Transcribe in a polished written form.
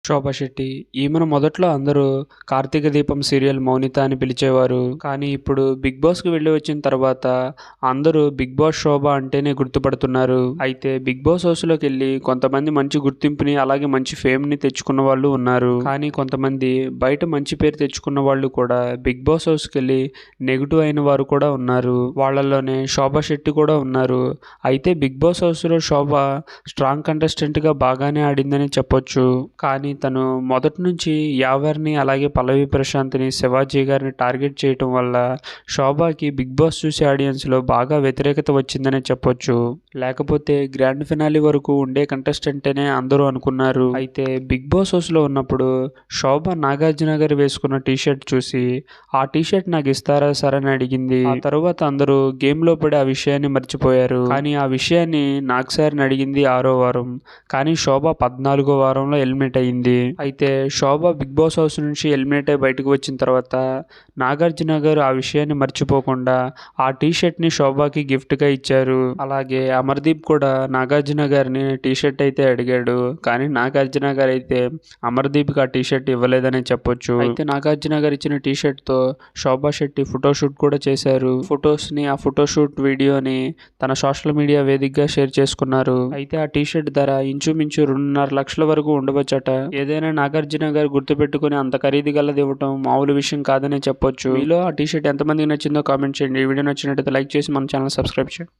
శోభా శెట్టి. ఈమెను మొదట్లో అందరూ 'కార్తీక దీపం' సీరియల్ మౌనిత అని పిలిచేవారు. కానీ ఇప్పుడు 'బిగ్ బాస్'కి వెళ్ళి వచ్చిన తర్వాత అందరూ 'బిగ్ బాస్ శోభ' అంటేనే గుర్తుపడుతున్నారు. అయితే 'బిగ్ బాస్' హౌస్‌లోకెళ్ళి కొంతమంది మంచి గుర్తింపుని అలాగే మంచి ఫేమ్‌ని తెచ్చుకున్న వాళ్ళు ఉన్నారు. కానీ కొంతమంది బయట మంచి పేరు తెచ్చుకున్న వాళ్ళు కూడా 'బిగ్ బాస్' హౌస్‌కెళ్ళి నెగెటివ్ అయిన వారు కూడా ఉన్నారు. వాళ్ళలోనే శోభా శెట్టి కూడా ఉన్నారు. అయితే 'బిగ్ బాస్' హౌస్‌లో శోభ స్ట్రాంగ్ కంటెస్టెంట్‌గా బాగానే ఆడిందని చెప్పొచ్చు. కానీ తను మొదటి నుంచి యావర్‌ని అలాగే పల్లవి ప్రశాంత్‌ని, శివాజీ గారిని టార్గెట్ చేయటం వల్ల శోభకి 'బిగ్ బాస్' చూసే ఆడియన్స్‌లో బాగా వ్యతిరేకత వచ్చిందనే చెప్పొచ్చు. లేకపోతే గ్రాండ్ ఫినాలే వరకు ఉండే కంటెస్టెంటేనే అందరూ అనుకున్నారు. అయితే 'బిగ్ బాస్' హౌస్‌లో ఉన్నప్పుడు శోభ నాగార్జున గారు వేసుకున్న టీ షర్ట్ చూసి ఆ టీ షర్ట్ నాకు ఇస్తారా సార్ అని అడిగింది. ఆ తరువాత అందరూ గేమ్‌లో పడి ఆ విషయాన్ని మర్చిపోయారు. కానీ ఆ విషయాన్ని నాగ్ సార్‌ని అడిగింది 6వ వారం. కానీ శోభ 14వ వారంలో ఎలిమినేట్ అయింది. అయితే శోభ 'బిగ్ బాస్' హౌస్ నుంచి ఎలిమినేట్ అయ్యి బయటకు వచ్చిన తర్వాత నాగార్జున గారు ఆ విషయాన్ని మర్చిపోకుండా ఆ టీ షర్ట్‌ని శోభకి గిఫ్ట్‌గా ఇచ్చారు. అలాగే అమర్దీప్ కూడా నాగార్జున గారిని టీ షర్ట్ అయితే అడిగాడు. కానీ నాగార్జున గారు అయితే అమర్దీప్‌కి ఆ టీ షర్ట్ ఇవ్వలేదనే చెప్పొచ్చు. అయితే నాగార్జున గారు ఇచ్చిన టీ షర్ట్‌తో శోభా శెట్టి ఫోటోషూట్ కూడా చేశారు. ఆ ఫోటోషూట్ వీడియోని తన సోషల్ మీడియా వేదికగా షేర్ చేసుకున్నారు. అయితే ఆ టీ షర్ట్ ధర ఇంచుమించు 2.5 లక్షల వరకు ఉండవచ్చట. ఏదైనా నాగార్జున గారు గుర్తుపెట్టుకుని అంత ఖరీదు గలది ఇవ్వటం మామూలు విషయం కాదనే చెప్పొచ్చు. మీలో ఆ టీ షర్ట్ ఎంతమందికి నచ్చిందో కామెంట్ చేయండి. ఈ వీడియో నచ్చినట్లయితే లైక్ చేసి మన ఛానల్ సబ్స్క్రైబ్ చేయండి.